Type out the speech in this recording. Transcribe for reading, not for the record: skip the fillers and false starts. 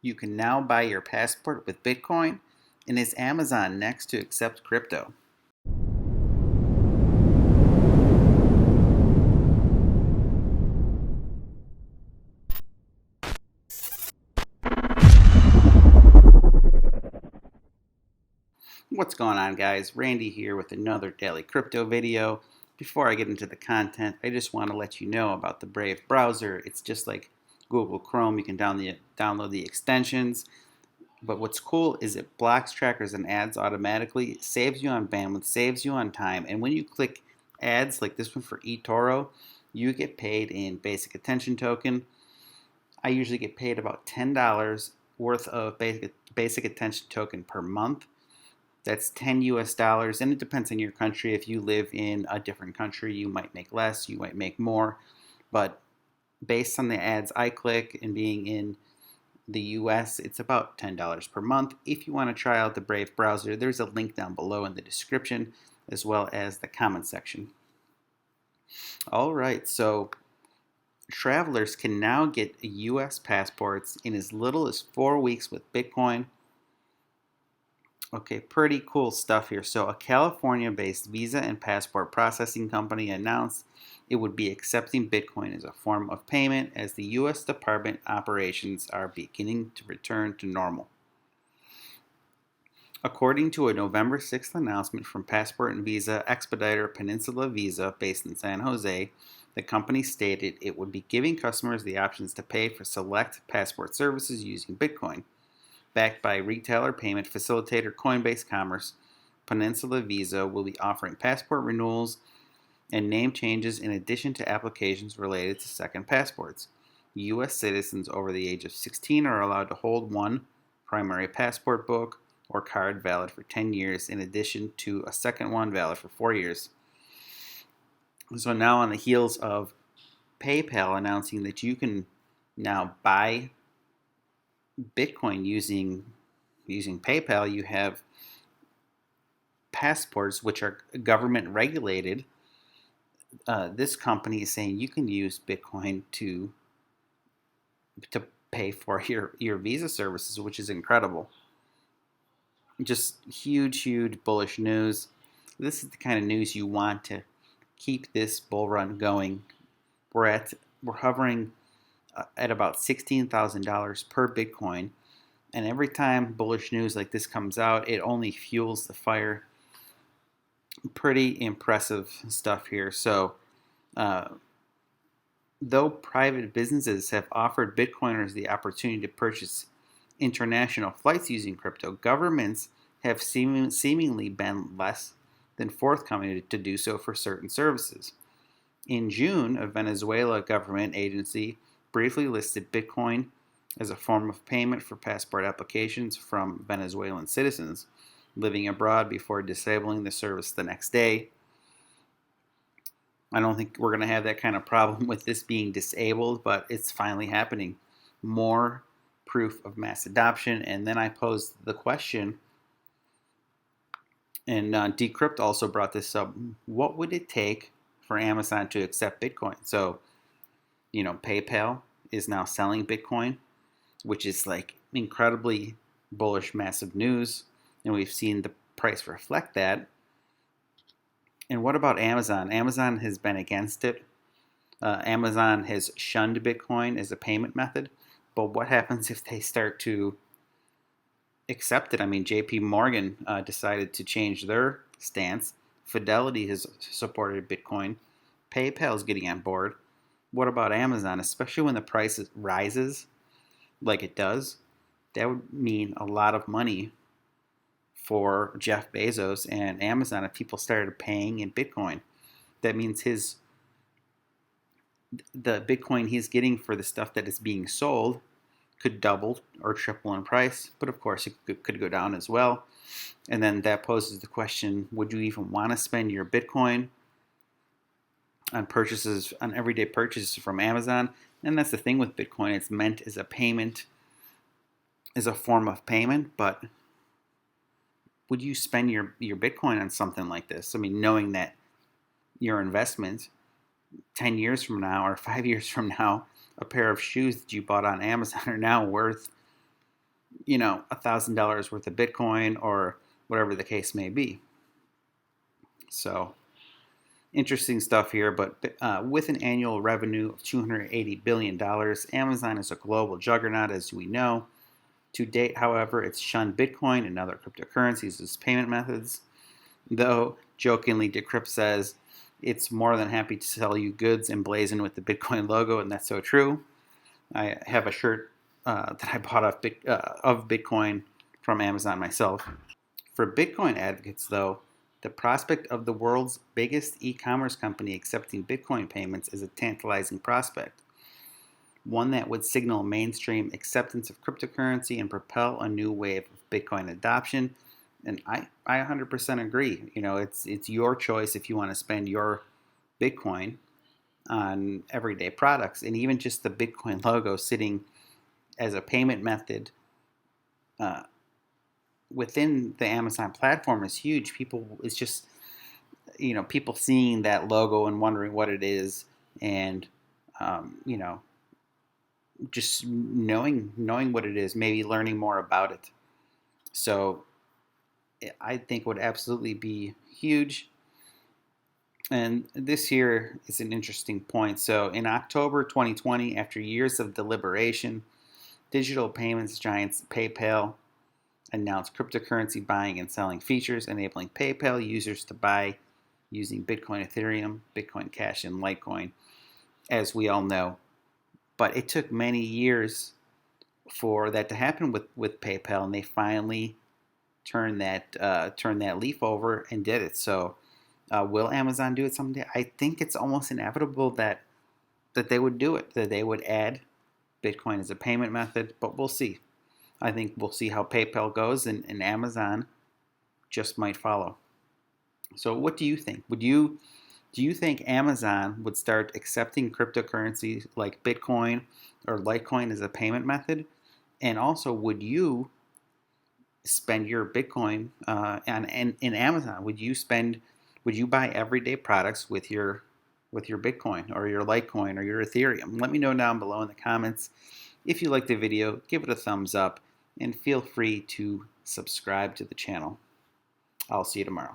You can now buy your passport with Bitcoin, and is Amazon next to accept crypto? What's going on, guys? Randy here with another daily crypto video. Before I get into the content, I just want to let you know about the Brave browser. It's just like Google Chrome. You can download the extensions. But what's cool is it blocks trackers and ads automatically, saves you on bandwidth, saves you on time. And when you click ads like this one for eToro, you get paid in basic attention token. I usually get paid about $10 worth of basic attention token per month. That's 10 US dollars, and it depends on your country. If you live in a different country, you might make less, you might make more. But based on the ads I click and being in the US, it's about $10 per month. If you want to try out the Brave browser, there's a link down below in the description as well as the comment section. All right, so travelers can now get US passports in as little as 4 weeks with Bitcoin. Okay, pretty cool stuff here. So a California-based visa and passport processing company announced it would be accepting Bitcoin as a form of payment as the U.S. Department operations are beginning to return to normal. According to a November 6th announcement from passport and visa expeditor Peninsula Visa based in San Jose, the company stated it would be giving customers the options to pay for select passport services using Bitcoin. Backed by retailer payment facilitator Coinbase Commerce, Peninsula Visa will be offering passport renewals and name changes in addition to applications related to second passports. U.S. citizens over the age of 16 are allowed to hold one primary passport book or card valid for 10 years in addition to a second one valid for 4 years. So now on the heels of PayPal announcing that you can now buy Bitcoin using PayPal, you have passports which are government regulated. This company is saying you can use Bitcoin to pay for your visa services, which is incredible. Just huge bullish news. This is the kind of news you want to keep this bull run going. We're hovering at about $16,000 per Bitcoin. And every time bullish news like this comes out, it only fuels the fire. Pretty impressive stuff here. So, though private businesses have offered Bitcoiners the opportunity to purchase international flights using crypto, governments have seemingly been less than forthcoming to do so for certain services. In June, a Venezuela government agency briefly listed Bitcoin as a form of payment for passport applications from Venezuelan citizens living abroad before disabling the service the next day. I don't think we're going to have that kind of problem with this being disabled, but it's finally happening. More proof of mass adoption. And then I posed the question, and Decrypt also brought this up. What would it take for Amazon to accept Bitcoin? So, PayPal is now selling Bitcoin, which is like incredibly bullish, massive news. And we've seen the price reflect that. And what about Amazon? Amazon has been against it. Amazon has shunned Bitcoin as a payment method. But what happens if they start to accept it? I mean, JP Morgan decided to change their stance. Fidelity has supported Bitcoin. PayPal is getting on board. What about Amazon? Especially when the price rises like it does, that would mean a lot of money for Jeff Bezos and Amazon if people started paying in Bitcoin. That means the Bitcoin he's getting for the stuff that is being sold could double or triple in price, but of course it could go down as well. And then that poses the question, would you even want to spend your Bitcoin on everyday purchases from Amazon? And that's the thing with Bitcoin, it's meant as a payment, as a form of payment, but would you spend your Bitcoin on something like this? I mean, knowing that your investment 10 years from now or 5 years from now, a pair of shoes that you bought on Amazon are now worth $1,000 worth of Bitcoin or whatever the case may be. So interesting stuff here, but with an annual revenue of $280 billion, Amazon is a global juggernaut, as we know. To date, however, it's shunned Bitcoin and other cryptocurrencies as payment methods, though jokingly Decrypt says it's more than happy to sell you goods emblazoned with the Bitcoin logo, and that's so true. I have a shirt that I bought of Bitcoin from Amazon myself. For Bitcoin advocates, though, the prospect of the world's biggest e-commerce company accepting Bitcoin payments is a tantalizing prospect, one that would signal mainstream acceptance of cryptocurrency and propel a new wave of Bitcoin adoption. And I 100% agree. It's your choice if you want to spend your Bitcoin on everyday products, and even just the Bitcoin logo sitting as a payment method uh, within the Amazon platform is huge. It's just, people seeing that logo and wondering what it is, and just knowing what it is, maybe learning more about it. So I think would absolutely be huge. And this year is an interesting point. So in October 2020, after years of deliberation, digital payments giants PayPal announced cryptocurrency buying and selling features, enabling PayPal users to buy using Bitcoin, Ethereum, Bitcoin Cash, and Litecoin, as we all know. But it took many years for that to happen with PayPal, and they finally turned that leaf over and did it. So will Amazon do it someday? I think it's almost inevitable that they would do it, that they would add Bitcoin as a payment method, but we'll see. I think we'll see how PayPal goes, and Amazon just might follow. So what do you think? Do you think Amazon would start accepting cryptocurrencies like Bitcoin or Litecoin as a payment method? And also, would you spend your Bitcoin in Amazon? Would you buy everyday products with your Bitcoin or your Litecoin or your Ethereum? Let me know down below in the comments. If you liked the video, give it a thumbs up and feel free to subscribe to the channel. I'll see you tomorrow.